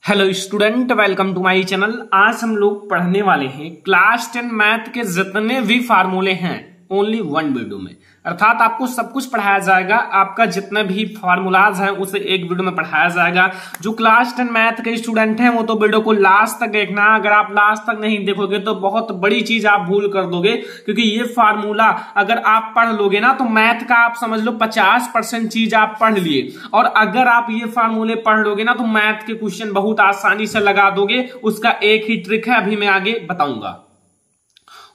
Hello student, welcome to my channel. आज हम लोग पढ़ने वाले हैं क्लास 10 मैथ के जितने भी फार्मूले हैं ओनली वन वीडियो में। अर्थात आपको सब कुछ पढ़ाया जाएगा, आपका जितने भी फार्मूलाज हैं उसे एक वीडियो में पढ़ाया जाएगा। जो क्लास 10 मैथ के स्टूडेंट हैं वो तो वीडियो को लास्ट तक देखना। अगर आप लास्ट तक नहीं देखोगे तो बहुत बड़ी चीज आप भूल कर दोगे, क्योंकि ये फार्मूला अगर आप पढ़ लोगे ना तो मैथ का आप समझ लो 50% चीज आप पढ़ लिए, और अगर आप ये फार्मूले पढ़ लोगे ना तो मैथ के क्वेश्चन बहुत आसानी से लगा दोगे। उसका एक ही ट्रिक है, अभी मैं आगे बताऊंगा।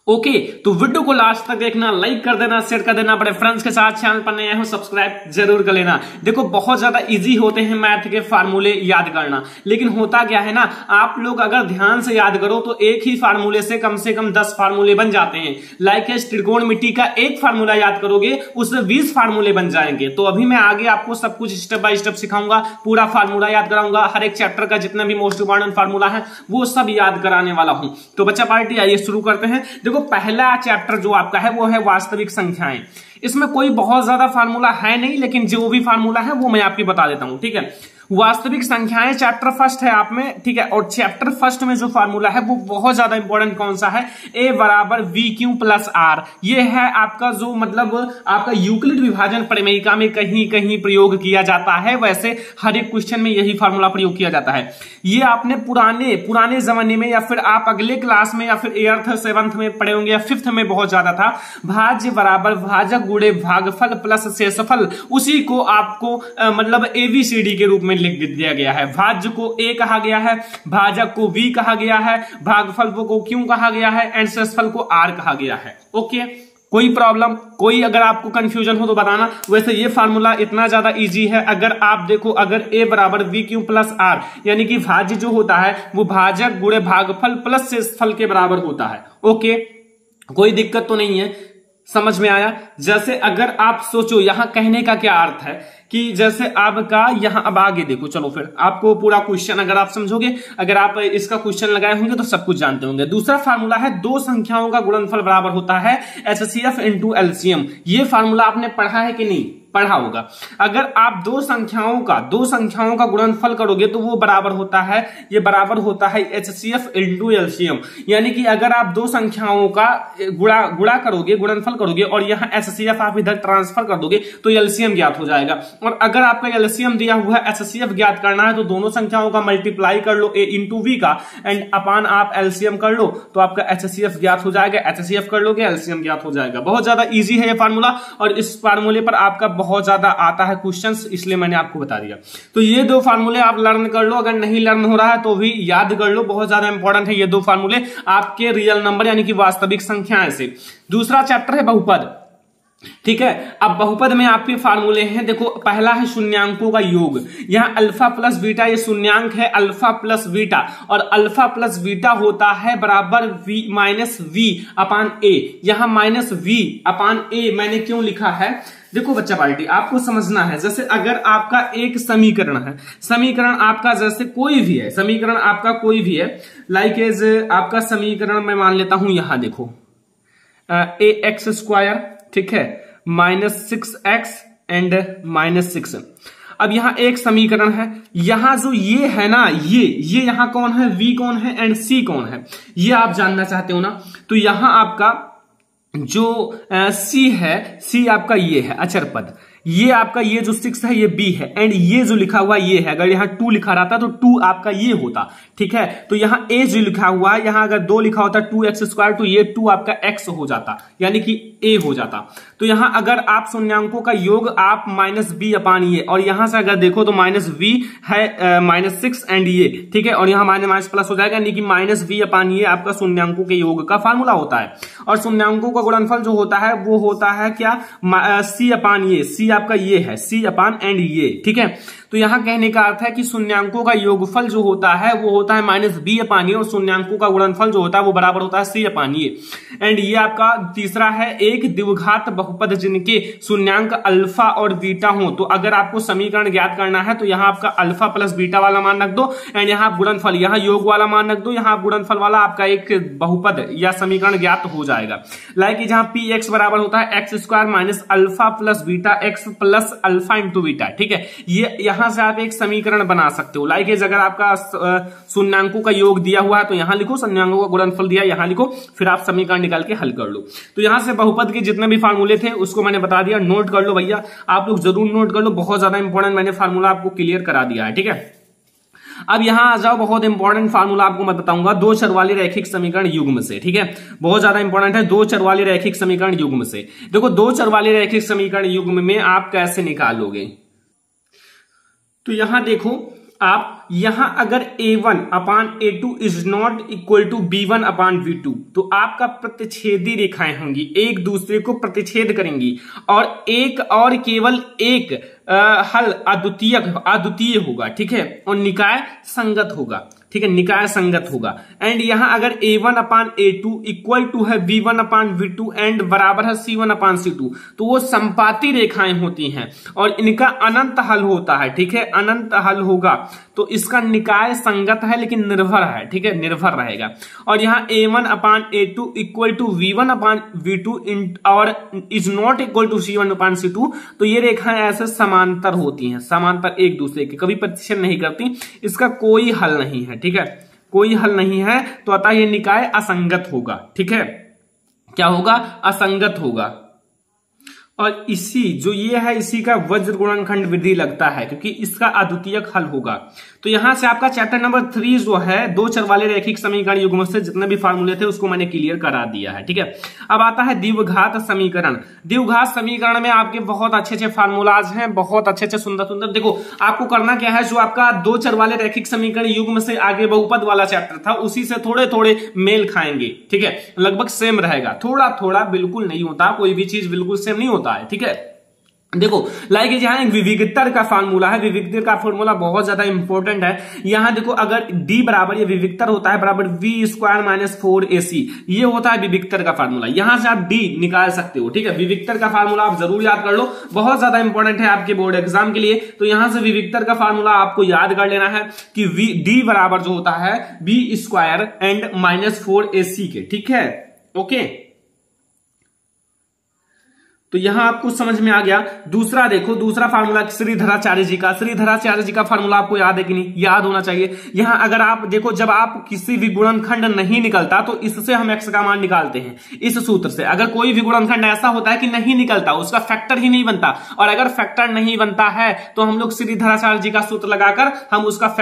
ओके, तो वीडियो को लास्ट तक देखना, लाइक कर देना, शेयर कर देना, अपने फ्रेंड्स के साथ। चैनल पर नए हो सब्सक्राइब जरूर कर लेना। देखो बहुत ज्यादा इजी होते हैं मैथ के फार्मूले याद करना, लेकिन होता क्या है ना, आप लोग अगर ध्यान से याद करो तो एक ही फार्मूले से कम 10 फार्मूले बन जाते हैं। लाइक त्रिकोणमिति का एक फार्मूला याद करोगे उससे 20 फार्मूले बन जाएंगे। तो अभी मैं आगे आपको सब कुछ स्टेप बाय स्टेप सिखाऊंगा, पूरा फार्मूला याद कराऊंगा, हर एक चैप्टर का जितना भी मोस्ट इंपॉर्टेंट फार्मूला है वो सब याद कराने वाला हूं। तो बच्चा पार्टी आइए शुरू करते हैं। देखो पहला चैप्टर जो आपका है वो है वास्तविक संख्याएं। इसमें कोई बहुत ज्यादा फार्मूला है नहीं, लेकिन जो भी फार्मूला है वो मैं आपको बता देता हूं। ठीक है, वास्तविक संख्याएं चैप्टर फर्स्ट है आप में। ठीक है, और चैप्टर फर्स्ट में जो फार्मूला है वो बहुत ज्यादा इंपॉर्टेंट कौन सा है, a बराबर वी क्यू प्लस आर। ये है आपका जो मतलब आपका यूक्लिड विभाजन प्रमेयिका में कहीं कहीं प्रयोग किया जाता है, वैसे हर एक क्वेश्चन में यही फार्मूला प्रयोग किया जाता है। ये आपने पुराने जमाने में या फिर आप अगले क्लास में या फिर 8th 7th में पढ़े होंगे या 5th में बहुत ज्यादा था। भाज्य बराबर भाजक गुणे भागफल प्लस शेषफल, उसी को आपको मतलब ABCD के रूप में लिख दिया गया है। भाज्य को A कहा गया है, भाजक को V कहा गया है, भागफल को Q कहा गया है एंड शेषफल को R कहा गया है। ओके, कोई प्रॉब्लम, कोई अगर आपको कंफ्यूजन हो तो बताना। वैसे ये फार्मूला इतना ज्यादा इजी है। अगर आप देखो, अगर a बराबर वी क्यू प्लस आर, यानी कि भाज्य जो होता है वो भाजक गुणे भागफल प्लस शेषफल के बराबर होता है। ओके, कोई दिक्कत तो नहीं है, समझ में आया। जैसे अगर आप सोचो यहां कहने का क्या अर्थ है कि जैसे आपका यहां, अब आगे देखो, चलो फिर आपको पूरा क्वेश्चन अगर आप समझोगे, अगर आप इसका क्वेश्चन लगाए होंगे तो सब कुछ जानते होंगे। दूसरा फार्मूला है दो संख्याओं का गुणनफल बराबर होता है HCF इंटू LCM। ये फार्मूला आपने पढ़ा है कि नहीं? पढ़ा होगा। अगर आप दो संख्याओं का गुणनफल करोगे तो वो बराबर होता है, ये बराबर होता है HCF इंटू LCM। यानी कि अगर आप दो संख्याओं का गुणा करोगे, गुणनफल करोगे और यहाँ HCF आप इधर ट्रांसफर कर दोगे तो LCM ज्ञात हो जाएगा। और अगर आपका LCM दिया हुआ है, HCF ज्ञात करना है, तो दोनों संख्याओं का मल्टीप्लाई कर लो A इंटू V का एंड अपान आप LCM कर लो तो आपका HCF ज्ञात हो जाएगा। HCF कर लोगे LCM ज्ञात हो जाएगा। बहुत ज्यादा इजी है ये फार्मूला, और इस फार्मूले पर आपका बहुत ज्यादा आता है क्वेश्चंस, इसलिए मैंने आपको बता दिया। तो ये दो फार्मूले आप लर्न कर लो, अगर नहीं लर्न हो रहा है तो भी याद कर लो, बहुत ज्यादा इंपॉर्टेंट है ये दो फार्मूले आपके रियल नंबर यानी कि वास्तविक संख्याएं से। दूसरा चैप्टर है बहुपद। ठीक है, अब बहुपद में आपके फार्मूले हैं। देखो पहला है शून्यांकों का योग। यहाँ अल्फा प्लस बीटा, ये शून्यांक है अल्फा प्लस बीटा, और अल्फा प्लस बीटा होता है बराबर v माइनस वी अपान ए। यहाँ माइनस वी अपान ए मैंने क्यों लिखा है, देखो बच्चा पार्टी आपको समझना है। जैसे अगर आपका एक समीकरण है, समीकरण आपका जैसे कोई भी है, समीकरण आपका कोई भी है, लाइक एज आपका समीकरण मैं मान लेता हूं, यहां देखो ax², ठीक है, -6x एंड -6। अब यहां एक समीकरण है, यहां जो ये है ना, ये यहां कौन है, v कौन है एंड c कौन है, ये आप जानना चाहते हो ना। तो यहां आपका जो c है, c आपका ये है अचर पद, ये आपका ये जो 6 है ये b है, एंड ये जो लिखा हुआ ये है। अगर यहाँ 2 लिखा रहता तो 2 आपका ये होता। ठीक है, तो यहाँ a जो लिखा हुआ है, यहाँ अगर 2 लिखा होता 2x² तो ये 2 आपका x हो जाता, यानी कि a हो जाता। तो यहाँ अगर आप शून्यांकों का योग आप -b अपान ये, और यहां से अगर देखो तो -v है -6 एंड ये, ठीक है, और यहाँ माइनस प्लस हो जाएगा, यानी कि -v अपान ये आपका शून्यांकों के योग का फार्मूला होता है। और शून्यांकों का गुणनफल जो होता है वो होता है क्या, c अपान ये, c आपका ये है, c अपान एंड ये। ठीक है, तो यहां कहने का अर्थ है कि शून्यांकों का योगफल जो होता है वो होता है -b अपान ये, और शून्यांकों का गुणनफल जो होता है वो बराबर होता है c अपान ये। एंड ये आपका तीसरा है एक द्विघात बहुपद जिनके शून्यांक अल्फा और बीटा हो। तो अगर आपको समीकरण ज्ञात करना है तो यहाँ आपका अल्फा प्लस बीटा वाला मान रख दो, एंड यहाँ गुणनफल, यहाँ योग वाला मान रख दो, यहाँ गुणनफल वाला आपका एक बहुपद या समीकरण ज्ञात हो जाएगा। लाइक जहां px बराबर होता है x² minus alpha plus beta x plus alpha into beta. ठीक है, ये यहां से आप एक समीकरण बना सकते हो। लाइक अगर आपका शून्यांकों का योग दिया हुआ है तो यहां लिखो, शून्यांकों का गुणनफल दिया यहां लिखो, फिर आप समीकरण निकाल के हल कर लो। तो यहां से बहुपद के जितने भी फार्मूले थे उसको मैंने बता दिया, नोट कर लो भैया, आप लोग जरूर नोट कर लो, बहुत ज्यादा इंपॉर्टेंट मैंने फार्मूला आपको क्लियर करा दिया है। ठीक है, अब यहां आ जाओ, बहुत इंपॉर्टेंट फार्मूला आपको मैं बताऊंगा दो चर वाले रैखिक समीकरण युग्म से। ठीक है, बहुत ज्यादा इंपॉर्टेंट है, दो चर वाले रैखिक समीकरण युग्म से। देखो दो चर वाले रैखिक समीकरण युग्म में आप कैसे निकालोगे, तो यहां देखो आप यहां अगर a1 upon a2 is not equal to b1 upon v2, तो आपका प्रतिच्छेदी रेखाएं होंगी, एक दूसरे को प्रतिच्छेद करेंगी और एक और केवल एक हल अद्वितीय होगा। ठीक है, और निकाय संगत होगा। ठीक है, निकाय संगत होगा। एंड यहां अगर a1 upon a2 equal to है b1 अपान v2 एंड बराबर है c1 अपान c2, तो वो संपाती रेखाएं होती हैं और इनका अनंत हल होता है। ठीक है, अनंत हल होगा तो इसका निकाय संगत है लेकिन निर्भर है। ठीक है, निर्भर रहेगा। और यहां a1 upon a2 equal to v1 upon v2 और is not equal to c1 upon c2, तो ये रेखाएं ऐसे समांतर होती हैं, समांतर एक दूसरे के, कभी प्रतिच्छेद नहीं करती, इसका कोई हल नहीं है। ठीक है, कोई हल नहीं है, तो अतः ये निकाय असंगत होगा। ठीक है, क्या होगा, असंगत होगा। और इसी जो ये है इसी का वज्र गुणनखंड विधि लगता है क्योंकि इसका अद्वितीयक हल होगा। तो यहां से आपका चैप्टर नंबर 3 जो है दो चर वाले रैखिक समीकरण युग्म से जितने भी फार्मूले थे उसको मैंने क्लियर करा दिया है। ठीक है, अब आता है द्विघात समीकरण। द्विघात समीकरण में आपके बहुत अच्छे अच्छे फार्मूलाज हैं, बहुत अच्छे अच्छे सुंदर सुंदर। देखो आपको करना क्या है, जो आपका दो चर वाले रैखिक समीकरण युग्म से आगे बहुपद वाला चैप्टर था उसी से थोड़े थोड़े मेल खाएंगे। ठीक है, लगभग सेम रहेगा, थोड़ा थोड़ा बिल्कुल नहीं होता, कोई भी चीज बिल्कुल सेम नहीं होता है। ठीक है, देखो लाइक यहां एक विविक्तर का फार्मूला है, विविक्तर का फार्मूला बहुत ज्यादा इंपॉर्टेंट है। यहां देखो अगर d बराबर ये विविक्तर होता है बराबर v स्क्वायर माइनस 4ac, ये होता है विविक्तर का फार्मूला। यहां से आप d निकाल सकते हो। ठीक है, विविक्तर का फार्मूला आप जरूर याद कर लो, बहुत ज्यादा इंपॉर्टेंट है आपके बोर्ड एग्जाम के लिए। तो यहां से विविक्तर का फार्मूला आपको याद कर लेना है कि d बराबर जो होता है v square and minus 4ac के। ठीक है, ओके, तो यहां आपको समझ में आ गया। दूसरा देखो, दूसरा फार्मूला श्रीधराचार्य जी का, श्रीधराचार्य जी का फार्मूला आपको याद है कि नहीं, याद होना चाहिए। यहां अगर आप देखो जब आप किसी भी गुणनखंड नहीं निकलता तो इससे हम x का मान निकालते हैं, इस सूत्र से। अगर कोई भी गुणनखंड ऐसा होता है कि नहीं निकलता, उसका फैक्टर ही नहीं बनता, और अगर फैक्टर नहीं बनता है तो हम लोग श्रीधराचार्य जी का सूत्र लगाकर हम उसका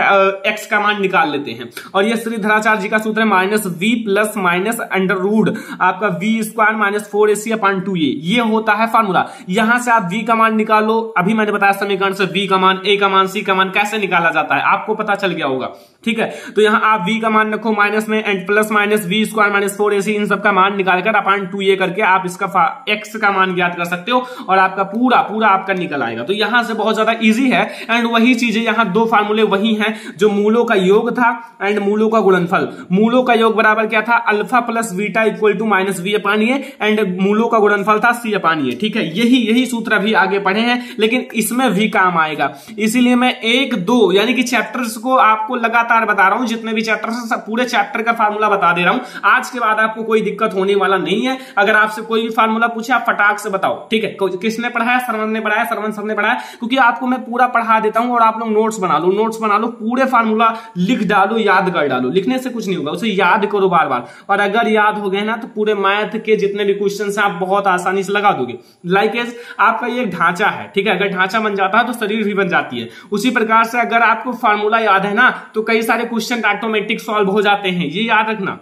x का मान निकाल लेते हैं। और ये श्रीधराचार्य जी का सूत्र है minus v plus minus under root आपका v square minus 4ac upon 2a, ये होता है फार्मूला। यहां से आप v का मान निकालो, अभी मैंने बताया समीकरण से v का मान, a का मान, c का मान कैसे निकाला जाता है आपको पता चल गया होगा। ठीक है, तो यहां आप v का मान रखो माइनस में and plus minus v square minus 4ac, इन सब का मान निकालकर अपान 2a करके आप इसका x का मान ज्ञात कर सकते हो और आपका पूरा पूरा आपका निकल आएगा। तो यहां से बहुत ज्यादा इजी है। एंड वही चीजें यहां दो फार्मूले वही हैं जो मूलों का योग था एंड मूलों का गुणनफल। मूलों का योग बराबर क्या था, alpha plus beta equal to minus v upon A, and मूलों का गुणनफल था c अपान ए। ठीक है, यही सूत्र अभी आगे पढ़े हैं लेकिन इसमें भी काम आएगा, इसीलिए मैं एक दो यानी कि चैप्टर्स को आपको लगातार बता रहा हूं, जितने भी चैप्टर्स पूरे चैप्टर का फार्मूला बता दे रहा हूं। आज के बाद आपको कोई दिक्कत होने वाला नहीं है। अगर आपसे कोई भी फार्मूला पूछे आप फटाक से बताओ। ठीक है, किसने पढ़ाया, सरवन ने पढ़ाया, सरवन सर ने पढ़ाया, क्योंकि आपको मैं पूरा पढ़ा देता हूं और आप लोग नोट्स बना लो, पूरे फार्मूला लिख डालो, याद कर डालो। लिखने से कुछ नहीं होगा, उसे याद करो बार बार, और अगर याद हो गए ना तो पूरे मैथ के जितने भी क्वेश्चन है आप बहुत आसानी से लगा दोगे। लाइक आपका ये ढांचा है। ठीक है, अगर ढांचा बन जाता है तो शरीर भी बन जाती है। उसी प्रकार से अगर आपको फार्मूला याद है ना तो कई सारे क्वेश्चन ऑटोमेटिक सॉल्व हो जाते हैं, ये याद रखना।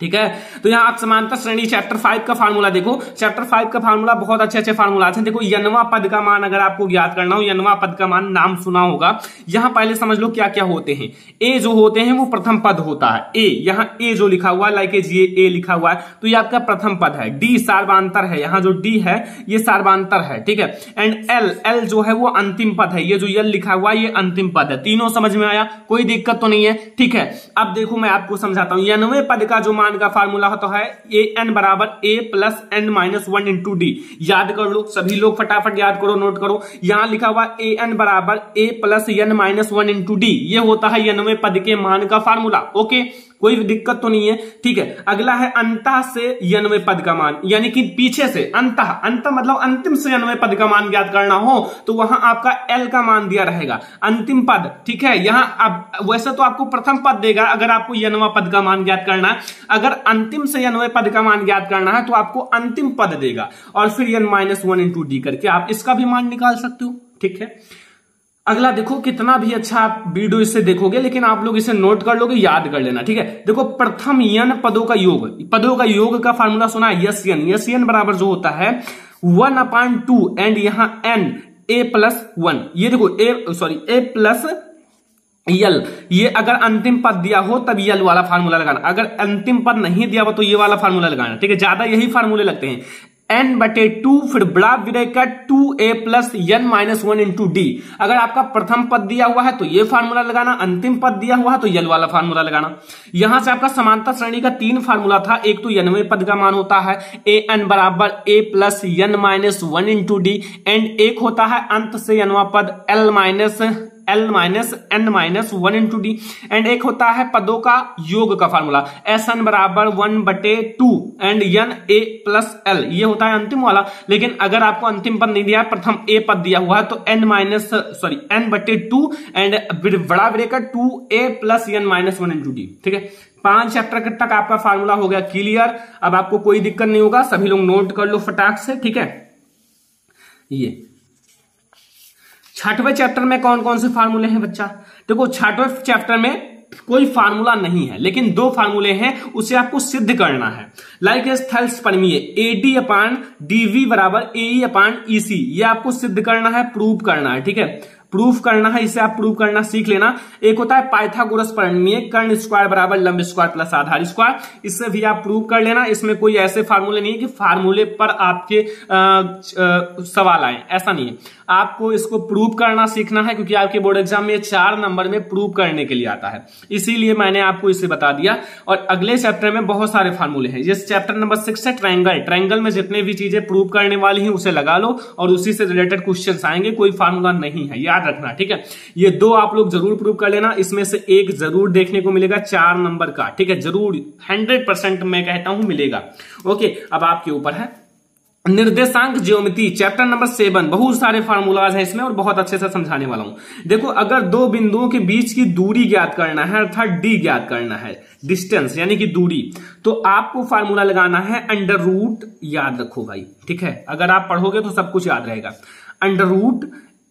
ठीक है, तो यहां आप समांतर श्रेणी चैप्टर 5 का फार्मूला देखो। चैप्टर 5 का फार्मूला बहुत अच्छे फार्मूला हैं। देखो यनवा पद का मान अगर आपको ज्ञात करना हो, यनवा पद का मान नाम सुना होगा। यहां पहले समझ लो क्या क्या होते हैं। ए जो होते हैं वो प्रथम पद होता है, ए, यहां ए जो लिखा हुआ है लाइक ये ए लिखा हुआ है तो ये आपका प्रथम पद है। डी सार्वधातुक है, यहां जो डी है ये सार्वधातुक है। ठीक है, एंड एल जो है वो अंतिम पद है, ये जो यल लिखा हुआ है ये अंतिम पद है। तीनों समझ में आया, कोई दिक्कत तो नहीं है। ठीक है, अब देखो मैं आपको समझाता हूं। यनवे पद का जो मान का फार्मूला होता है ए एन बराबर A plus N minus 1 into D. याद कर लो, सभी लोग फटाफट याद करो, नोट करो। यहां लिखा हुआ ए एन बराबर A plus N minus 1 into D, ये होता है यनवे पद के मान का फार्मूला। ओके, कोई दिक्कत तो नहीं है, ठीक है। अगला है अंतः से यनवे पद का मान, यानी कि पीछे से अंतः मतलब अंतिम से यनवे पद का मान ज्ञात करना हो तो वहां आपका एल का मान दिया रहेगा, अंतिम पद, ठीक है। यहां अब वैसे तो आपको प्रथम पद देगा अगर आपको यनवा पद का मान ज्ञात करना है, अगर अंतिम से यनवे पद का मान ज्ञात करना है तो आपको अंतिम पद देगा और फिर n-1 इंटू डी करके आप इसका भी मान निकाल सकते हो, ठीक है। अगला देखो, कितना भी अच्छा आप वीडियो इससे देखोगे लेकिन आप लोग इसे नोट कर लोगे, याद कर लेना, ठीक है। देखो प्रथम यन पदों का योग का फार्मूला सुना है, यस यन बराबर जो होता है 1/2 एंड यहां n a+1, ये देखो a प्लस यल, ये अगर अंतिम पद दिया हो तब यल वाला फार्मूला लगाना, अगर अंतिम पद नहीं दिया हो तो ये वाला फार्मूला लगाना, ठीक है। ज्यादा यही फार्मूले लगते हैं, n/2 फिर बड़ा bracket 2a plus n-1 into D. अगर आपका प्रथम पद दिया हुआ है तो ये फार्मूला लगाना, अंतिम पद दिया हुआ है तो यल वाला फार्मूला लगाना। यहां से आपका समांतर श्रेणी का 3 फार्मूला था, एक तो यनवे पद का मान होता है an बराबर a plus n-1 into D, and एक होता है अंत से यनवा पद l-n-1 इंटू डी, एंड एक होता है पदों का योग का फार्मूला Sn बराबर 1/2 and n a plus l, ये होता है अंतिम वाला। लेकिन अगर आपको अंतिम पद नहीं दिया है, प्रथम a पद दिया हुआ है तो n/2 एंड बड़ा bracket 2a plus n-1 into D, ठीक है। 5 चैप्टर तक आपका फार्मूला हो गया क्लियर। अब आपको कोई दिक्कत नहीं होगा, सभी लोग नोट कर लो फटाक से, ठीक है। ये 6वें चैप्टर में कौन कौन से फार्मूले हैं बच्चा? देखो 6वें चैप्टर में कोई फार्मूला नहीं है लेकिन 2 फार्मूले हैं, उसे आपको सिद्ध करना है। लाइक स्थल्स परमीय AD/dV बराबर AE/EC, ये आपको सिद्ध करना है, प्रूव करना है, ठीक है। प्रूफ करना है, इसे आप प्रूव करना सीख लेना। एक होता है पाइथागोरस प्रमेय, कर्ण स्क्वायर बराबर लंब स्क्वायर प्लस आधार स्क्वायर, इससे भी आप प्रूव कर लेना। इसमें कोई ऐसे फार्मूले नहीं है कि फार्मूले पर आपके सवाल आए, ऐसा नहीं है। आपको इसको प्रूव करना सीखना है क्योंकि आपके बोर्ड एग्जाम में 4 नंबर में प्रूव करने के लिए आता है, इसीलिए मैंने आपको इसे बता दिया। और अगले चैप्टर में बहुत सारे फार्मूले हैं। जिस चैप्टर नंबर 6 है ट्रायंगल में जितने भी चीजें प्रूव करने वाली हैं उसे लगा लो और उसी से रिलेटेड क्वेश्चंस आएंगे, कोई फार्मूला नहीं है, याद रखना, ठीक है। ये 2 आप लोग जरूर प्रूव कर लेना, इसमें से एक जरूर देखने को मिलेगा 4 नंबर का, ठीक है, जरूर 100% मैं कहता हूं मिलेगा। ओके, अब आपके ऊपर है निर्देशांक ज्योमेट्री, चैप्टर नंबर 7, बहुत सारे फार्मूलाज हैं इसमें और बहुत अच्छे से समझाने वाला हूं। देखो अगर 2 बिंदुओं के बीच की दूरी ज्ञात करना है, अर्थात डी ज्ञात करना है, डिस्टेंस यानी कि दूरी, तो आपको फार्मूला लगाना है अंडर रूट, याद रखो भाई, ठीक है। अगर आप पढ़ोगे तो सब कुछ याद रहेगा। Under root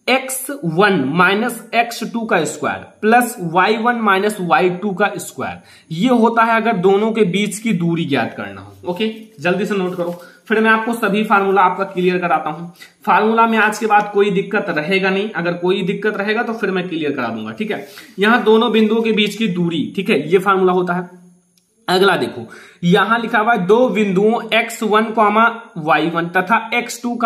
x1 minus x2 का square plus y1 minus y2 का स्क्वायर, ये होता है अगर दोनों के बीच की दूरी ज्ञात करना हो। ओके, जल्दी से नोट करो, फिर मैं आपको सभी फार्मूला आपका क्लियर कराता हूं। फार्मूला में आज के बाद कोई दिक्कत रहेगा नहीं, अगर कोई दिक्कत रहेगा तो फिर मैं क्लियर करा दूंगा, ठीक है। यहां दोनों बिंदुओं के बीच की दूरी, ठीक है, ये फार्मूला होता है। अगला देखो, यहां लिखा हुआ है 2 बिंदुओं x1, y1 तथा x2,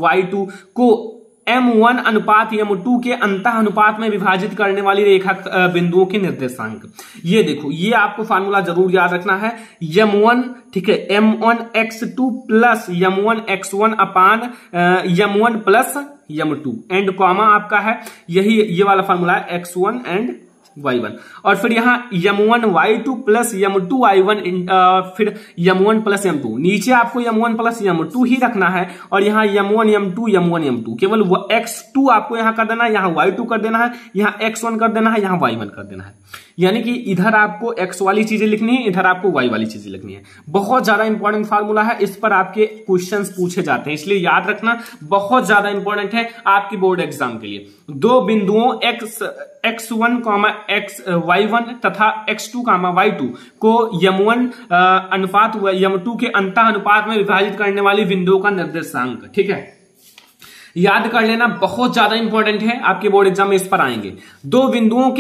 y2 को m1 अनुपात m2 के अंतः अनुपात में विभाजित करने वाली रेखा बिंदुओं के निर्देशांक। ये देखो, ये आपको फार्मूला जरूर याद रखना है, m1, ठीक है, m1 x2 plus m1 x1 upon m1 plus m2 and comma आपका है यही, ये वाला फार्मूला है x1 एंड y1, और फिर यहां m1 y2 plus m2 y1 फिर m1 प्लस m2, नीचे आपको m1 प्लस m2 ही रखना है और यहां m1 m2 केवल x2 आपको यहां कर देना है, यहां y2 कर देना है, यहां x1 कर देना है, यहां y1 कर देना है। यानी कि इधर आपको x वाली चीजें लिखनी है, इधर आपको y वाली चीजें लिखनी है। बहुत ज्यादा इंपॉर्टेंट फार्मूला है, इस पर आपके क्वेश्चंस पूछे जाते हैं, इसलिए याद रखना, बहुत ज्यादा इंपॉर्टेंट है आपकी बोर्ड एग्जाम के लिए। 2 बिंदुओं x1, y1 तथा x2, y2 को m1 अनुपात m2 के अंतः अनुपात में विभाजित करने वाली बिंदुओं का निर्देशांक, ठीक है, याद कर लेना, बहुत ज्यादा इंपॉर्टेंट है, आपके बोर्ड एग्जाम में इस पर आएंगे। 2 बिंदुओं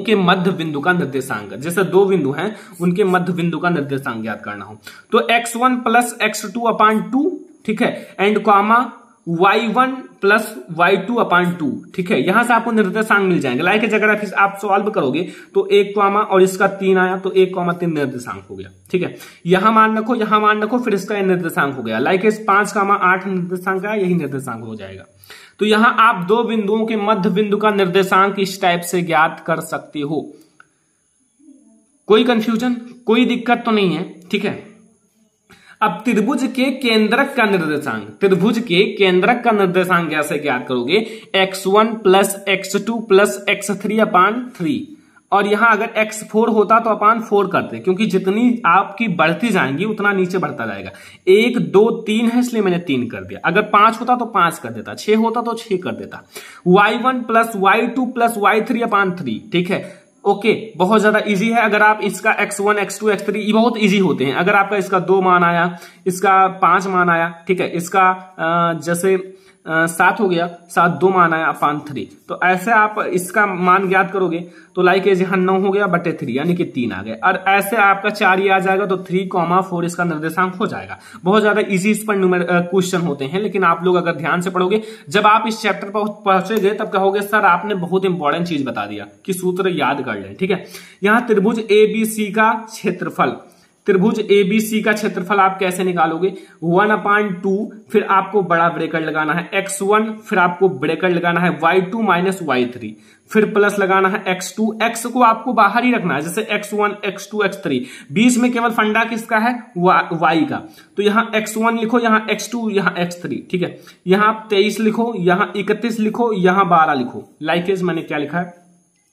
के मध्य बिंदु का निर्देशांक, जैसे 2 बिंदु हैं उनके मध्य बिंदु का निर्देशांक ज्ञात करना हो तो x1 प्लस x2 अपान 2, ठीक है, and comma y1 plus y2 अपान 2, ठीक है। यहां से आपको निर्देशांक मिल जाएंगे। लाइक अगर आप सॉल्व करोगे तो 1 कॉमा और इसका 3 आया तो 1,3 निर्देशांक हो गया, ठीक है। यहां मान रखो फिर इसका निर्देशांक हो गया। लाइक 5,8 निर्देशांक आया, यही निर्देशांक हो जाएगा। तो यहां आप 2 बिंदुओं के मध्य बिंदु का निर्देशांक इस टाइप से ज्ञात कर सकते हो। कोई कंफ्यूजन, कोई दिक्कत तो नहीं है, ठीक है। अब त्रिभुज के केंद्रक का निर्देशांक, त्रिभुज के केंद्रक का निर्देशांक कैसे ज्ञात करोगे? x1 plus x2 plus x3 अपान 3, और यहां अगर x4 होता तो अपान 4 करते, क्योंकि जितनी आपकी बढ़ती जाएंगी उतना नीचे बढ़ता जाएगा। 1 2 3 है इसलिए मैंने 3 कर दिया। अगर 5 होता तो 5 कर देता, 6 होता तो 6 कर देता। y1 plus y2 plus y3 अपान 3, ठीक है, ओके, बहुत ज्यादा इजी है। अगर आप इसका x1 x2 x3 ये बहुत इजी होते हैं। अगर आपका इसका 2 मान आया, इसका 5 मान आया, ठीक है, इसका जैसे 7 हो गया, 7 2 मान आया अपान 3, तो ऐसे आप इसका मान ज्ञात करोगे तो लाइक यहाँ 9 हो गया बटे 3 यानी कि 3 आ गए, और ऐसे आपका 4 ही आ जाएगा तो 3,4 इसका निर्देशांक हो जाएगा। बहुत ज्यादा इजी इस पर क्वेश्चन होते हैं, लेकिन आप लोग अगर ध्यान से पढ़ोगे, जब आप इस चैप्टर पर पहुंचेंगे तब कहोगे सर आपने बहुत इंपॉर्टेंट चीज बता दिया कि सूत्र याद कर लें, ठीक है। यहाँ त्रिभुज ABC का क्षेत्रफल, त्रिभुज ABC का क्षेत्रफल आप कैसे निकालोगे? 1/2, फिर आपको बड़ा ब्रैकेट लगाना है x1, फिर आपको ब्रैकेट लगाना है y2 माइनस y3, फिर प्लस लगाना है x2। x को आपको बाहर ही रखना है, जैसे x1 x2 x3, बीच में केवल फंडा किसका है? y का। तो यहाँ x1 लिखो, यहाँ x2, यहाँ x3, ठीक है। यहाँ 23 लिखो, यहाँ 31 लिखो, यहाँ 12 लिखो। लाइकेज मैंने क्या लिखा है?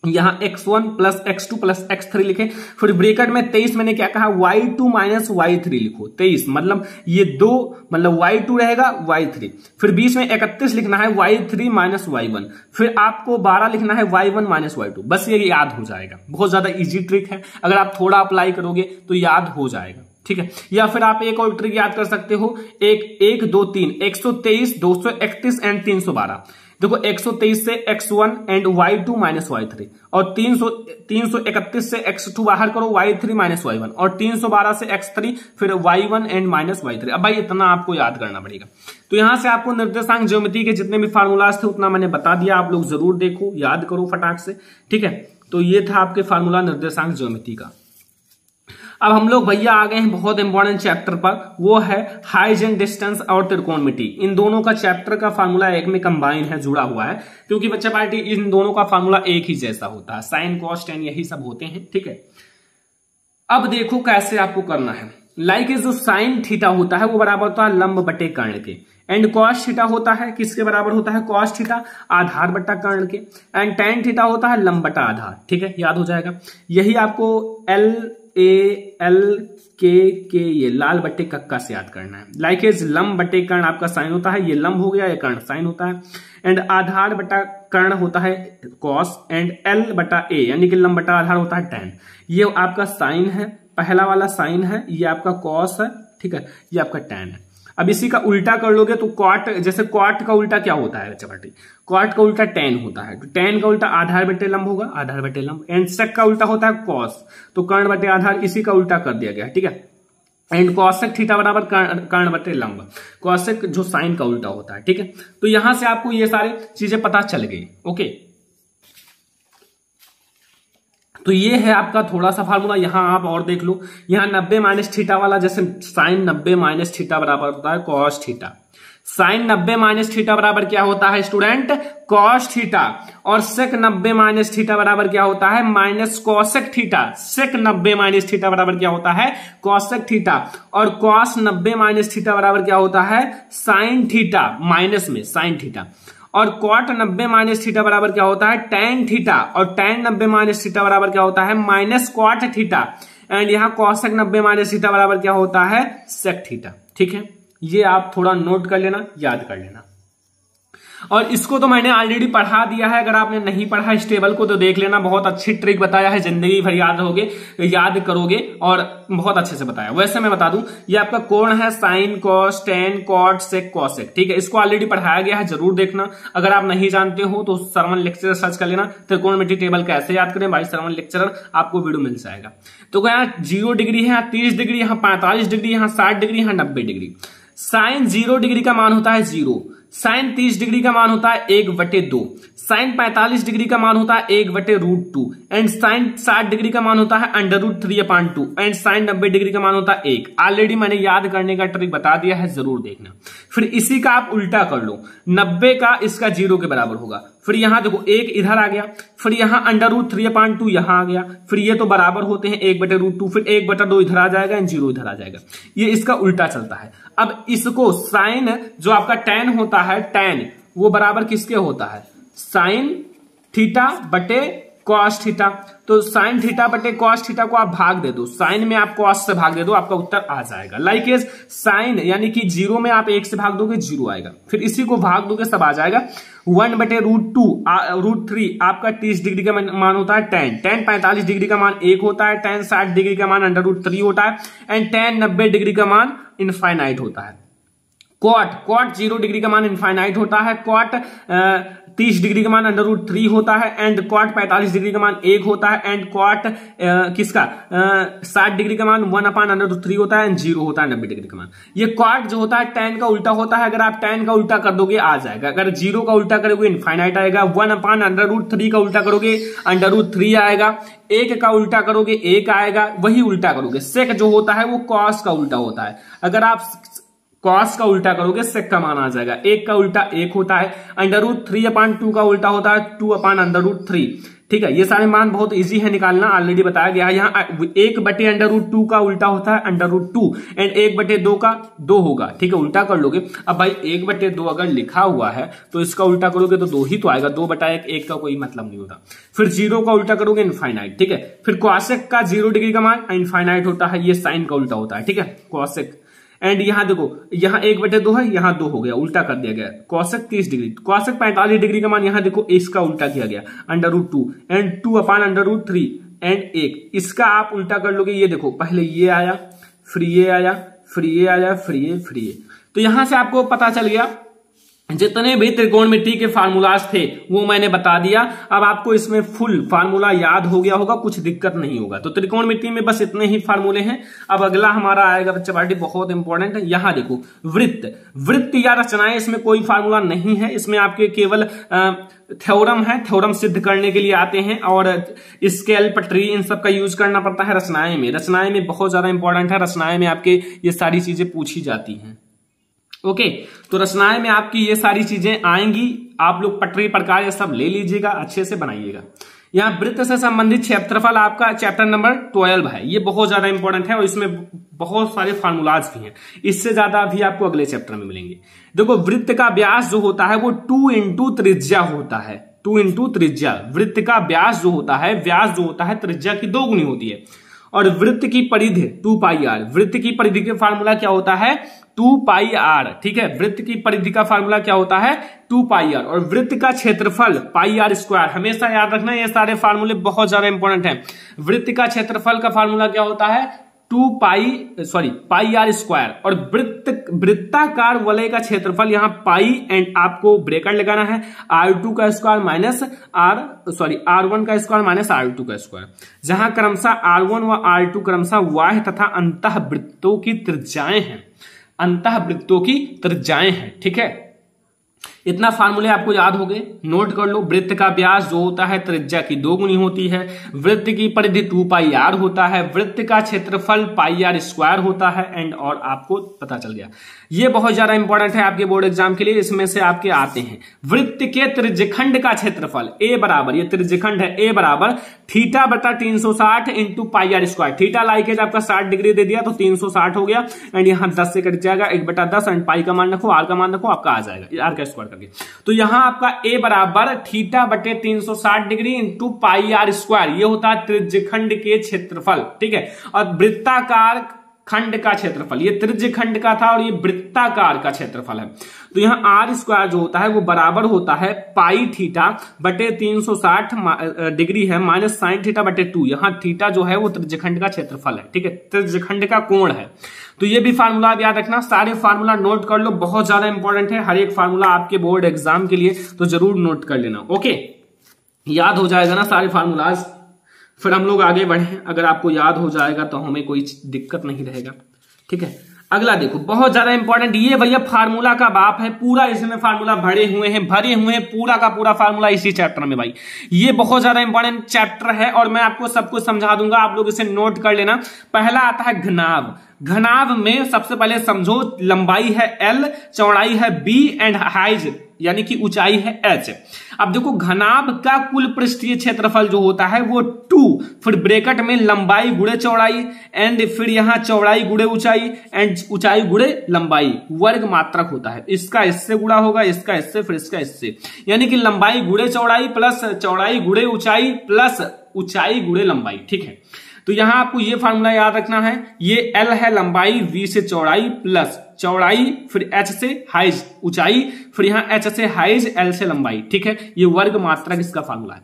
यहां x1 plus x2 plus x3 लिखे, फिर ब्रैकेट में 23 मैंने क्या कहा? y2 माइनस y3 लिखो। 23 मतलब ये 2 मतलब y2 रहेगा y3, फिर बीच में 31 लिखना है y3 माइनस y1, फिर आपको 12 लिखना है y1 माइनस y2। बस ये याद हो जाएगा, बहुत ज्यादा इजी ट्रिक है, अगर आप थोड़ा अप्लाई करोगे तो याद हो जाएगा, ठीक है। या फिर आप एक और ट्रिक याद कर सकते हो, 1 2 3 123 231 एंड 312। देखो 123 से x1 and y2 minus y3, और 331 से x2 बाहर करो, y3 माइनस y1, और 312 से x3, फिर y1 एंड माइनस y3। अब भाई इतना आपको याद करना पड़ेगा। तो यहां से आपको निर्देशांक ज्योमेट्री के जितने भी फार्मूलाज थे उतना मैंने बता दिया, आप लोग जरूर देखो, याद करो फटाक से, ठीक है। तो ये था आपके फार्मूला निर्देशांक ज्योमेट्री का। अब हम लोग भैया आ गए हैं बहुत इंपॉर्टेंट चैप्टर पर, वो है हाइट एंड डिस्टेंस और त्रिकोणमिति। इन दोनों का चैप्टर का फार्मूला एक में कंबाइन है, जुड़ा हुआ है, क्योंकि बच्चा पार्टी इन दोनों का फार्मूला एक ही जैसा होता है, साइन कॉस टेन यही सब होते हैं, ठीक है। अब देखो कैसे आपको करना है। लाइक जो साइन थीटा होता है वो बराबर होता है लंब बटे कर्ण के, एंड कॉस थीटा होता है किसके बराबर होता है? कॉस थीटा आधार बटा कर्ण के, एंड टेन थीटा होता है लंब बटा आधार, ठीक है, याद हो जाएगा। यही आपको के ये लाल बट्टे कक्का से याद करना है। लाइक एज लंब बटे कर्ण आपका साइन होता है, ये लंब हो गया, ये कर्ण साइन होता है, एंड आधार बटा कर्ण होता है कॉस, एंड एल बटा ए यानी कि लंब बटा आधार होता है टेन। ये आपका साइन है, पहला वाला साइन है, ये आपका कॉस है, ठीक है, ये आपका टेन है। अब इसी का उल्टा कर लोगे तो कॉट, जैसे कॉट का उल्टा क्या होता है बच्चा पार्टी? कॉट का उल्टा टेन होता है, तो टेन का उल्टा आधार बटे लंब होगा, आधार बटे लंब, एंड सेक का उल्टा होता है कॉस, तो कर्ण बटे आधार, इसी का उल्टा कर दिया गया, ठीक है। एंड कॉसेक थीटा बराबर कर्ण बटे लंब, कॉसेक जो साइन का उल्टा होता है, ठीक है। तो यहां से आपको ये सारी चीजें पता चल गई, ओके। तो ये है आपका थोड़ा सा फार्मूला। यहां आप और देख लो, यहां 90 माइनस थीटा वाला, जैसे साइन 90 माइनस थीटा बराबर होता है cos theta, sine 90 minus theta बराबर क्या होता है स्टूडेंट? कॉस थीटा, और सेक 90 माइनस थीटा बराबर क्या होता है? Minus cosec theta. Sec 90 minus theta बराबर क्या होता है? कॉसेक थीटा, और कॉस 90 माइनस थीटा बराबर क्या होता है? साइन थीटा, माइनस में साइन थीटा, और कॉट 90 माइनस थीटा बराबर क्या होता है? टेन थीटा, और टेन 90 माइनस थीटा बराबर क्या होता है? माइनस कॉट थीटा, एंड यहाँ कॉसेक 90 माइनस थीटा बराबर क्या होता है? सेक थीटा, ठीक है। ये आप थोड़ा नोट कर लेना, याद कर लेना। और इसको तो मैंने ऑलरेडी पढ़ा दिया है, अगर आपने नहीं पढ़ा इस टेबल को तो देख लेना, बहुत अच्छी ट्रिक बताया है, जिंदगी भर याद होगे, याद करोगे, और बहुत अच्छे से बताया। वैसे मैं बता दूं, ये आपका कोण है sine cos tan cot sec cosec, ठीक है, इसको ऑलरेडी पढ़ाया गया है, जरूर देखना। अगर आप नहीं जानते हो तो श्रवण लेक्चरर सर्च कर लेना, त्रिकोणमिति टेबल कैसे याद करें भाई श्रवण लेक्चरर, आपको वीडियो मिल जाएगा। तो यहाँ 0 डिग्री है, यहाँ 30 डिग्री, यहाँ 45 डिग्री, यहाँ 60 डिग्री, यहाँ 90 डिग्री। साइन 0 डिग्री का मान होता है 0, साइन 30 डिग्री का मान होता है 1/2, साइन 45 डिग्री का मान होता है 1/√2, एंड साइन 60 डिग्री का मान होता है √3/2, एंड साइन 90 डिग्री का मान होता है 1। ऑलरेडी मैंने याद करने का ट्रिक बता दिया है, जरूर देखना। फिर इसी का आप उल्टा कर लो, 90 का इसका 0 के बराबर होगा, फिर यहाँ देखो एक इधर आ गया, फिर यहाँ √3/2 यहाँ आ गया, फिर ये तो बराबर होते हैं 1/√2, फिर 1/2 इधर आ जाएगा एंड 0 इधर आ जाएगा। ये इसका उल्टा चलता है। अब इसको साइन जो आपका tan होता है, tan वो बराबर किसके होता है, sin θ/cos थीटा। तो साइन θ/cos थीटा को आप भाग दे दो, साइन में आप cos से भाग दे दो, आपका उत्तर आ जाएगा। लाइक एज साइन यानी कि 0 में आप 1 से भाग दोगे 0 आएगा, फिर इसी को भाग दोगे सब आ जाएगा। 1/√2 √3 आपका 30 डिग्री का मान होता है tan 45 डिग्री का मान 1 होता है, tan 60 डिग्री का मान √3 होता है एंड tan 90 डिग्री का मान इनफाइनाइट होता है। cot 0 डिग्री का मान इनफाइनाइट होता है, cot 30 डिग्री का मान √3 होता है एंड cot 45 डिग्री का मान 1 होता है एंड cot किसका 60 डिग्री का मान 1/√3 होता है एंड 0 होता है 90 डिग्री का मान। ये cot जो होता है tan का उल्टा होता है, अगर आप tan का उल्टा कर दोगे आ जाएगा, अगर 0 का उल्टा करोगे इनफाइनाइट आएगा, 1/√3 का उल्टा करोगे √3 आएगा, 1 का उल्टा करोगे 1 आएगा, वही उल्टा करोगे। sec जो होता है वो cos का उल्टा होता है, अगर आप cos का उल्टा करोगे sec का मान आ जाएगा, 1 का उल्टा 1 होता है, √3/2 का उल्टा होता है 2/√3। ठीक है, ये सारे मान बहुत इजी है निकालना, ऑलरेडी बताया गया है। यहाँ 1/√2 का उल्टा होता है √2 एंड 1/2 का 2 होगा। ठीक है, उल्टा कर लोगे। अब भाई 1/2 अगर लिखा हुआ है तो इसका उल्टा करोगे तो 2 ही तो आएगा, 2/1 1 का कोई मतलब नहीं होता। फिर 0 का उल्टा करोगे इनफाइनाइट। ठीक है, फिर cosec का 0 डिग्री का मान इनफाइनाइट होता है, ये साइन का उल्टा होता है। ठीक है, cosec एंड यहाँ देखो यहाँ 1/2 है, यहाँ 2 हो गया, उल्टा कर दिया गया। cosec 30 डिग्री, cosec 45 डिग्री का मान यहाँ देखो इसका उल्टा किया गया √2 एंड 2/√3 एंड 1, इसका आप उल्टा कर लोगे। ये देखो पहले ये आया, फिर ये आया, फिर ये आया, फिर ये। तो यहां से आपको पता चल गया जितने भी त्रिकोणमिति के फार्मूलाज थे वो मैंने बता दिया। अब आपको इसमें फुल फार्मूला याद हो गया होगा, कुछ दिक्कत नहीं होगा। तो त्रिकोणमिति में बस इतने ही फार्मूले हैं। अब अगला हमारा आएगा बच्चा पार्टी, बहुत इंपॉर्टेंट है। यहां देखो वृत्त या रचनाएं, इसमें कोई फार्मूला नहीं है, इसमें आपके केवल थ्योरम है, थ्योरम सिद्ध करने के लिए आते हैं और स्केल पटरी इन सब का यूज करना पड़ता है रचनाएं में बहुत ज्यादा इंपॉर्टेंट है। रचनाएं में आपके ये सारी चीजें पूछी जाती हैं। ओके, तो रचनाएं में आपकी ये सारी चीजें आएंगी, आप लोग पटरी प्रकार ये सब ले लीजिएगा, अच्छे से बनाइएगा। यहाँ वृत्त से संबंधित क्षेत्रफल आपका चैप्टर नंबर 12 है, ये बहुत ज्यादा इंपॉर्टेंट है और इसमें बहुत सारे फार्मूलाज भी हैं। इससे ज्यादा भी आपको अगले चैप्टर में मिलेंगे। देखो वृत्त का व्यास जो होता है वो 2 × त्रिज्या होता है, 2 × त्रिज्या। वृत्त का व्यास जो होता है त्रिज्या की 2 गुनी होती है। और वृत्त की परिधि 2πr, वृत्त की परिधि का फार्मूला क्या होता है 2πr। ठीक है, वृत्त की परिधि का फार्मूला क्या होता है 2πr। और वृत्त का क्षेत्रफल πr²। हमेशा याद रखना, ये सारे फार्मूले बहुत ज्यादा इंपॉर्टेंट हैं। वृत्त का क्षेत्रफल का फार्मूला क्या होता है πr²। और वृत्ताकार वलय का क्षेत्रफल यहाँ पाई एंड आपको ब्रेकेट लगाना है r2 का स्क्वायर माइनस r1 का स्क्वायर माइनस r2 का स्क्वायर, जहां क्रमशः r1 व r2 क्रमशः बाह्य तथा अंतःवृत्तों की त्रिज्याएं हैं। ठीक है, इतना फार्मूले आपको याद हो गए, नोट कर लो। वृत्त का व्यास जो होता है त्रिज्या की 2 गुनी होती है, वृत्त की परिधि 2πr होता है, वृत्त का क्षेत्रफल πr² होता है एंड और आपको पता चल गया। ये बहुत ज्यादा इंपॉर्टेंट है आपके बोर्ड एग्जाम के लिए, इसमें से आपके आते हैं। वृत्त के त्रिज्यखंड का क्षेत्रफल a बराबर, ये त्रिज्यखंड है, a बराबर θ/360 × πr²। थीटा लाइक एज आपका 60 डिग्री दे दिया तो 360 हो गया एंड यहाँ 10 से कट जाएगा 1/10 एंड पाई का मान रखो, r का मान रखो, आपका आ जाएगा r का स्क्वायर करके। तो यहां आपका a बराबर θ/360 डिग्री × πr², ये होता है त्रिज्यखंड के क्षेत्रफल। ठीक है, और वृत्ताकार खंड का क्षेत्रफल, ये त्रिज्यखंड का था और ये वृत्ताकार का क्षेत्रफल है। तो यहाँ r² जो होता है वो बराबर होता है πθ/360 डिग्री है माइनस sin θ/2। यहाँ थीटा जो है वो त्रिज्यखंड का क्षेत्रफल है। ठीक है, त्रिज्यखंड का कोण है। तो ये भी फार्मूला याद रखना, सारे फार्मूला नोट कर लो, बहुत ज्यादा इंपॉर्टेंट है हर एक फार्मूला आपके बोर्ड एग्जाम के लिए, तो जरूर नोट कर लेना। ओके, याद हो जाएगा ना सारे फार्मूलाज, फिर हम लोग आगे बढ़े। अगर आपको याद हो जाएगा तो हमें कोई दिक्कत नहीं रहेगा। ठीक है, अगला देखो बहुत ज्यादा इंपॉर्टेंट, ये भैया फार्मूला का बाप है, पूरा इसमें फार्मूला भरे हुए हैं पूरा का पूरा फार्मूला इसी चैप्टर में। भाई ये बहुत ज्यादा इंपॉर्टेंट चैप्टर है और मैं आपको सब कुछ समझा दूंगा, आप लोग इसे नोट कर लेना। पहला आता है घनाभ। घनाभ में सबसे पहले समझो लंबाई है l, चौड़ाई है b एंड हाइट यानी कि ऊंचाई है h। अब देखो घनाभ का कुल पृष्ठीय क्षेत्रफल जो होता है वो 2, फिर ब्रैकेट में लंबाई गुणे चौड़ाई एंड फिर यहां चौड़ाई गुणे ऊंचाई एंड ऊंचाई गुणे लंबाई वर्ग मात्रक होता है। इसका इससे गुणा होगा, इसका इससे, फिर इसका इससे, यानी कि लंबाई गुणे चौड़ाई प्लस चौड़ाई गुणे ऊंचाई प्लस ऊंचाई गुणे लंबाई। ठीक है, तो यहां आपको ये फार्मूला याद रखना है, ये L है लंबाई, V से चौड़ाई प्लस चौड़ाई, फिर H से हाइज ऊंचाई, फिर यहां H से हाइज, L से लंबाई। ठीक है, ये वर्ग मात्रक इसका फार्मूला है,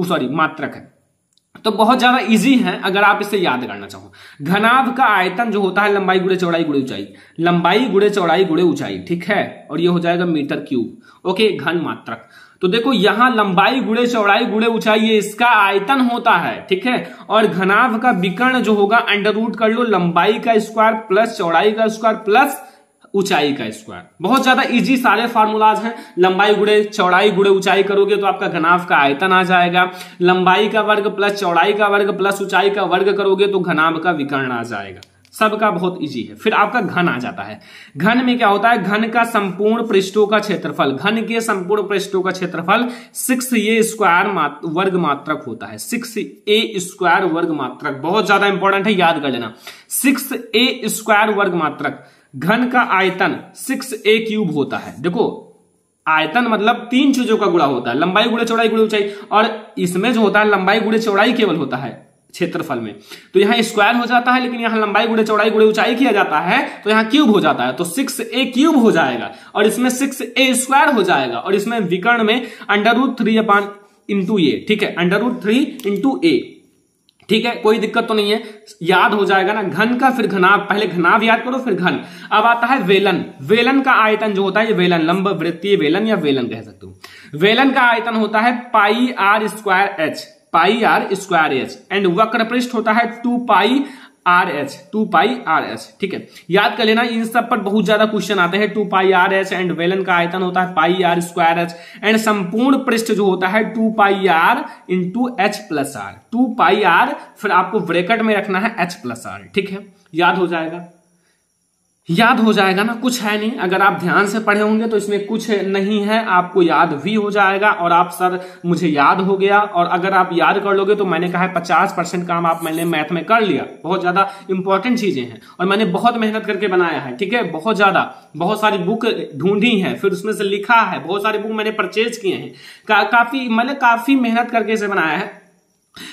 सॉरी मात्रक है। तो बहुत ज्यादा इजी है अगर आप इसे याद करना चाहो। घनाभ का आयतन जो होता है लंबाई गुणे चौड़ाई गुणे ऊंचाई, लंबाई गुणे चौड़ाई गुणे ऊंचाई। ठीक है, और ये हो जाएगा मीटर क्यूब। ओके, घन मात्रक। तो देखो यहां लंबाई गुणे चौड़ाई गुणे ऊंचाई ये इसका आयतन होता है। ठीक है, और घनाभ का विकर्ण जो होगा अंडर रूट कर लो लंबाई का स्क्वायर प्लस चौड़ाई का स्क्वायर प्लस ऊंचाई का स्क्वायर। बहुत ज्यादा इजी सारे फार्मूलाज हैं। लंबाई गुणे चौड़ाई गुणे ऊंचाई करोगे तो आपका घनाभ का आयतन आ जाएगा, लंबाई का वर्ग प्लस चौड़ाई का वर्ग प्लस ऊंचाई का वर्ग करोगे तो घनाभ का विकर्ण आ जाएगा। सबका बहुत इजी है। फिर आपका घन आ जाता है। घन में क्या होता है, घन का संपूर्ण पृष्ठों का क्षेत्रफल, घन के संपूर्ण पृष्ठों का क्षेत्रफल 6a स्क्वायर वर्ग मात्रक होता है। 6a स्क्वायर वर्ग मात्रक बहुत ज्यादा इंपॉर्टेंट है, याद कर लेना। 6a स्क्वायर वर्ग मात्रक। घन का आयतन 6a क्यूब होता है। देखो आयतन मतलब 3 चीजों का गुणा होता है, लंबाई गुणे चौड़ाई गुणे ऊंचाई, और इसमें जो होता है लंबाई गुणे चौड़ाई केवल होता है क्षेत्रफल में, तो यहां स्क्वायर हो जाता है, लेकिन यहां लंबाई गुणे चौड़ाई गुणे ऊंचाई किया जाता है तो यहां क्यूब हो जाता है, तो 6a क्यूब हो जाएगा और इसमें 6a स्क्वायर हो जाएगा, और इसमें विकर्ण में √3/a। ठीक है, √3 × a। ठीक है, कोई दिक्कत तो नहीं है, याद हो जाएगा ना। घन का फिर घनाभ, पहले घनाभ याद करो फिर घन। अब आता है वेलन। वेलन का आयतन जो होता है, ये वेलन लंब वृत्तीय वेलन या वेलन कह सकते हो। वेलन का आयतन होता है πr²h, πr²h, एंड वक्र पृष्ठ होता है 2πrh, 2πrh। ठीक है, याद कर लेना, इन सब पर बहुत ज्यादा क्वेश्चन आते हैं। 2πrh एंड वेलन का आयतन होता है πr²h एंड संपूर्ण पृष्ठ जो होता है 2πr × h+r। 2πr फिर आपको ब्रैकेट में रखना है h+r। ठीक है, याद हो जाएगा, याद हो जाएगा ना, कुछ है नहीं। अगर आप ध्यान से पढ़े होंगे तो इसमें कुछ नहीं है, आपको याद भी हो जाएगा। और आप सर मुझे याद हो गया, और अगर आप याद कर लोगे तो मैंने कहा है 50% काम आप मैंने मैथ में कर लिया। बहुत ज्यादा इंपॉर्टेंट चीजें हैं और मैंने बहुत मेहनत करके बनाया है। ठीक है, बहुत ज्यादा, बहुत सारी बुक ढूंढी है, फिर उसमें से लिखा है, बहुत सारी बुक मैंने परचेज किए हैं, मैंने काफी मेहनत करके इसे बनाया है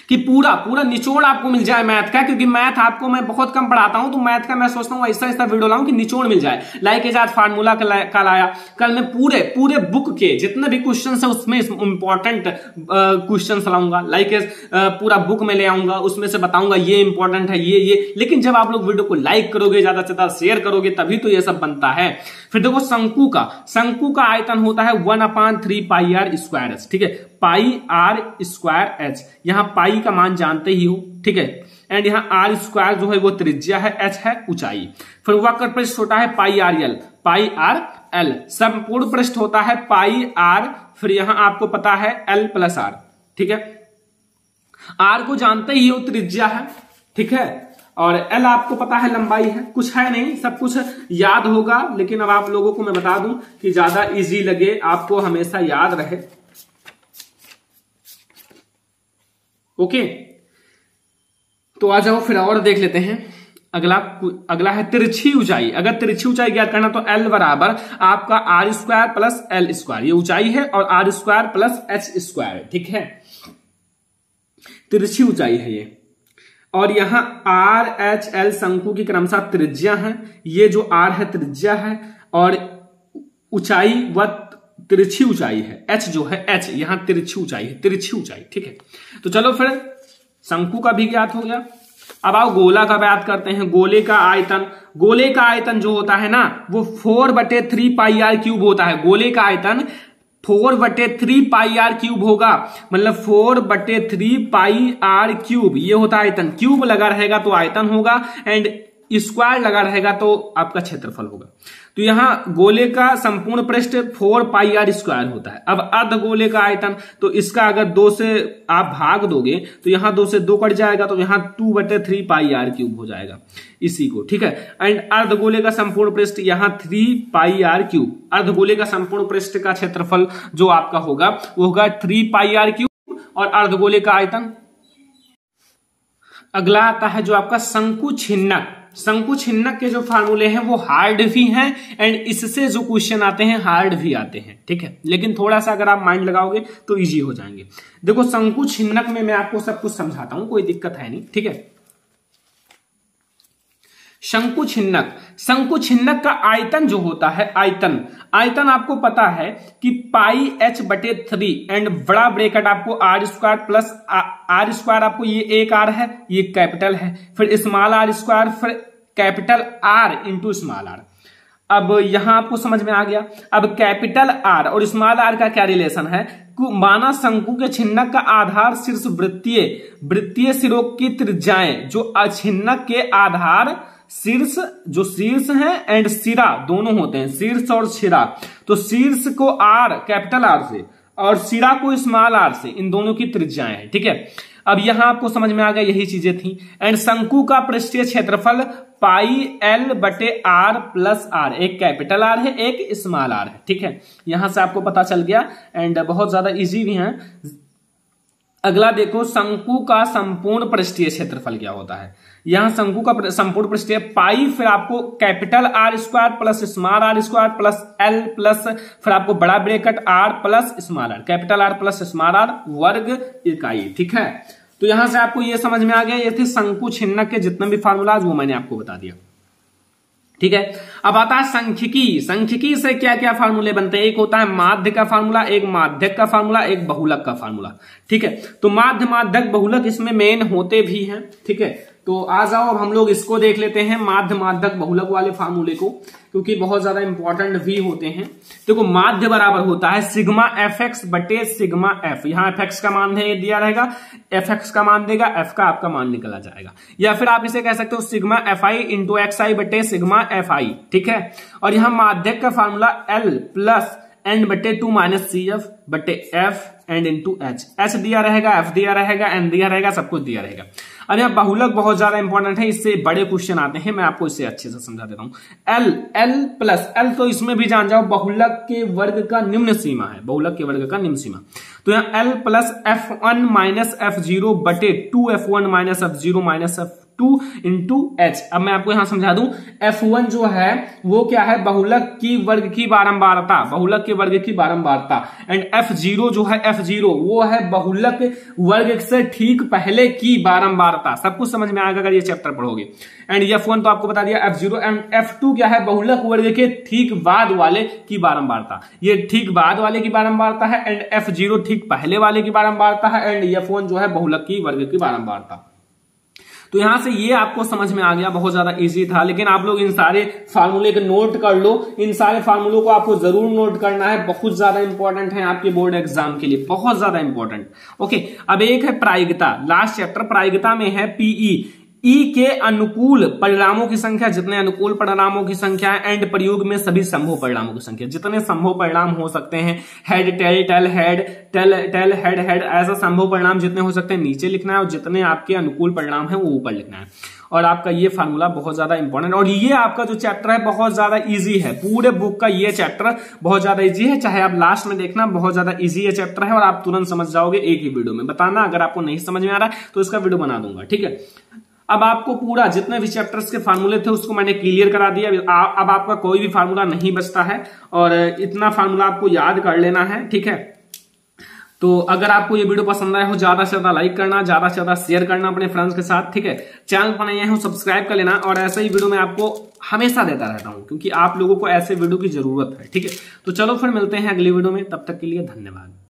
कि पूरा पूरा निचोड़ आपको मिल जाए मैथ का। क्योंकि मैथ आपको मैं बहुत कम पढ़ाता हूं, तो मैथ का मैं सोचता हूं ऐसा ऐसा वीडियो लाऊं कि निचोड़ मिल जाए। लाइक एजाज फार्मूला कल आया, कल मैं पूरे बुक के जितने भी क्वेश्चन है उसमें इंपॉर्टेंट क्वेश्चन लाऊंगा। लाइक एज पूरा बुक में ले आऊंगा, उसमें से बताऊंगा ये इंपॉर्टेंट है, ये। लेकिन जब आप लोग वीडियो को लाइक करोगे, ज्यादा से ज्यादा शेयर करोगे, तभी तो ये सब बनता है। फिर देखो शंकु का आयतन होता है 1/3πr²h। ठीक है, πr²h, यहां पाई का मान जानते ही हो। ठीक है, एंड यहां r² जो है वो त्रिज्या है, h है ऊंचाई। फिर वक्र पृष्ठ होता है πrl, संपूर्ण पृष्ठ होता है πr, फिर यहां आपको पता है l+r। ठीक है, r को जानते ही हो, त्रिज्या है। ठीक है, और L आपको पता है लंबाई है। कुछ है नहीं, सब कुछ याद होगा, लेकिन अब आप लोगों को मैं बता दूं कि ज्यादा इजी लगे, आपको हमेशा याद रहे। ओके, तो आ जाओ फिर और देख लेते हैं। अगला है तिरछी ऊंचाई। अगर तिरछी ऊंचाई ज्ञात करना तो L बराबर आपका r² + l², ये ऊंचाई है, और r² + h²। ठीक है, तिरछी ऊंचाई है ये, और यहां R, H, L शंकु की क्रमशः त्रिज्या है। ये जो R है त्रिज्या है, और ऊंचाई व तिरछी ऊंचाई है। H जो है, H यहां तिरछी ऊंचाई है, तिरछी ऊंचाई। ठीक है, तो चलो फिर शंकु का भी ज्ञात हो गया। अब आओ गोला का बात करते हैं। गोले का आयतन जो होता है ना, वो 4/3πr³ होता है। गोले का आयतन 4/3πr³ होगा, मतलब 4/3πr³। ये होता है आयतन। क्यूब लगा रहेगा तो आयतन होगा, एंड स्क्वायर लगा रहेगा तो आपका क्षेत्रफल होगा। तो यहाँ गोले का संपूर्ण पृष्ठ 4 पाई आर स्क्वायर होता है। अब अर्ध गोले का आयतन, तो इसका अगर 2 से आप भाग दोगे तो यहाँ 2 से 2 कट जाएगा, तो यहाँ 2/3 पाई आर क्यूब हो जाएगा इसी को, ठीक है। एंड अर्ध गोले का संपूर्ण पृष्ठ यहाँ 3 पाई आर क्यूब, अर्ध गोले का संपूर्ण पृष्ठ का क्षेत्रफल जो आपका होगा वो होगा 3 पाई आर क्यूब, और अर्ध गोले का आयतन। अगला आता है जो आपका शंकु छिन्नक। शंकु छिन्नक के जो फार्मूले हैं वो हार्ड भी हैं एंड इससे जो क्वेश्चन आते हैं हार्ड भी आते हैं, ठीक है। लेकिन थोड़ा सा अगर आप माइंड लगाओगे तो इजी हो जाएंगे। देखो शंकु छिन्नक में मैं आपको सब कुछ समझाता हूं, कोई दिक्कत है नहीं, ठीक है। शंकु छिन्नक, शंकु छिन्नक का आयतन जो होता है, आयतन आपको पता है कि पाई h/3 एंड बड़ा ब्रैकेट आपको R square plus R square, आपको ये एक आर है, ये कैपिटल है, फिर स्मॉल आर स्क्वायर, फिर capital R into small R. अब यहां आपको समझ में आ गया। अब कैपिटल आर और स्मॉल आर का क्या रिलेशन है, माना शंकु के छिन्नक का आधार शीर्ष वृत्तीय सिरों की त्रिज्याएं, जो छिन्नक के आधार शीर्ष, जो शीर्ष है एंड सिरा दोनों होते हैं, शीर्ष और सिरा, तो शीर्ष को आर कैपिटल आर से और सिरा को स्मॉल आर से, इन दोनों की त्रिज्याएं हैं, ठीक है। अब यहां आपको समझ में आ गया, यही चीजें थी। एंड शंकु का पृष्ठीय क्षेत्रफल पाई l/r प्लस आर, एक कैपिटल आर है एक स्मॉल आर है, ठीक है। यहां से आपको पता चल गया एंड बहुत ज्यादा इजी भी है। अगला देखो शंकु का संपूर्ण पृष्ठीय क्षेत्रफल क्या होता है। यहां शंकु का संपूर्ण पृष्ठीय पाई, फिर आपको capital R square plus small R square plus L plus फिर आपको बड़ा bracket R plus small R, capital R plus small R वर्ग इकाई, ठीक है। तो यहां से आपको ये समझ में आ गया, ये थे शंकु छिन्नक के जितने भी फार्मूलाज वो मैंने आपको बता दिया, ठीक है। अब आता है सांख्यिकी। सांख्यिकी से क्या क्या फार्मूले बनते हैं, एक होता है माध्य का फार्मूला, एक माध्यक का फार्मूला, एक बहुलक का फार्मूला, ठीक है। तो माध्य, माध्यक, बहुलक इसमें मेन होते भी हैं, ठीक है। तो आ जाओ अब हम लोग इसको देख लेते हैं, माध्य, माध्यक, बहुलक वाले फार्मूले को, क्योंकि बहुत ज्यादा इंपॉर्टेंट भी होते हैं। देखो माध्य बराबर होता है सिग्मा fx बटे सिग्मा f, यहाँ fx का मान है दिया रहेगा, fx का मान देगा, f का आपका मान निकला जाएगा, या फिर आप इसे कह सकते हो सिग्मा fi इंटू xi बटे सिग्मा fi, ठीक है। और यहाँ माध्यक का फार्मूला l प्लस एन बटे 2 माइनस CF बटे f एंड इंटू h दिया रहेगा, f दिया रहेगा, n दिया रहेगा, सब कुछ दिया रहेगा। और यहाँ बहुलक बहुत ज्यादा इंपॉर्टेंट है, इससे बड़े क्वेश्चन आते हैं, मैं आपको इससे अच्छे से समझा देता हूं। l प्लस l, तो इसमें भी जान जाओ बहुलक के वर्ग का निम्न सीमा है, बहुलक के वर्ग का निम्न सीमा। तो यहाँ l plus f1 minus f0 बटे 2f1 minus f0 minus f2 into h। अब मैं आपको यहां समझा दूं, f1 जो है वो क्या है, बहुलक की वर्ग की बारंबारता, बहुलक के वर्ग की बारंबारता, एंड f0 जो है, f0 वो है बहुलक वर्ग से ठीक पहले की बारंबारता। सब कुछ समझ में आएगा अगर ये चैप्टर पढ़ोगे। एंड f1 तो आपको बता दिया, f0 एंड f2 क्या है, बहुलक वर्ग के ठीक बाद वाले की बारंबारता, ये ठीक बाद वाले की बारंबारता है, एंड f0 ठीक पहले वाले की बारंबारता है, एंड f1 जो है बहुलक की वर्ग की बारंबारता। तो यहां से ये आपको समझ में आ गया, बहुत ज्यादा इजी था। लेकिन आप लोग इन सारे फार्मूले को नोट कर लो, इन सारे फार्मूलों को आपको जरूर नोट करना है, बहुत ज्यादा इंपॉर्टेंट है आपके बोर्ड एग्जाम के लिए, बहुत ज्यादा इंपॉर्टेंट। ओके, अब एक है प्रायिकता, लास्ट चैप्टर प्रायिकता में है पीई, ई के अनुकूल परिणामों की संख्या, जितने अनुकूल परिणामों की संख्या है, एंड प्रयोग में सभी संभव परिणामों की संख्या, जितने संभव परिणाम हो सकते हैं, head tail tail head tail tail head head, ऐसा संभव परिणाम जितने हो सकते हैं नीचे लिखना है, और जितने आपके अनुकूल परिणाम है वो ऊपर लिखना है। और आपका ये फार्मूला बहुत ज्यादा इंपॉर्टेंट, और ये आपका जो चैप्टर है बहुत ज्यादा इजी है, पूरे बुक का ये चैप्टर बहुत ज्यादा इजी है, चाहे आप लास्ट में देखना, बहुत ज्यादा इजी ये चैप्टर है, और आप तुरंत समझ जाओगे एक ही वीडियो में। बताना अगर आपको नहीं समझ में आ रहा है तो इसका वीडियो बना दूंगा, ठीक है। अब आपको पूरा जितने भी चैप्टर्स के फार्मूले थे उसको मैंने क्लियर करा दिया। अब आपका कोई भी फार्मूला नहीं बचता है, और इतना फार्मूला आपको याद कर लेना है, ठीक है। तो अगर आपको ये वीडियो पसंद आया हो, ज्यादा से ज्यादा लाइक करना, ज्यादा से ज्यादा शेयर करना अपने फ्रेंड्स के साथ, ठीक है। चैनल पर नए हो सब्सक्राइब कर लेना, और ऐसे ही वीडियो मैं आपको हमेशा देता रहता हूं, क्योंकि आप लोगों को ऐसे वीडियो की जरूरत है, ठीक है। तो चलो फिर मिलते हैं अगली वीडियो में, तब तक के लिए धन्यवाद।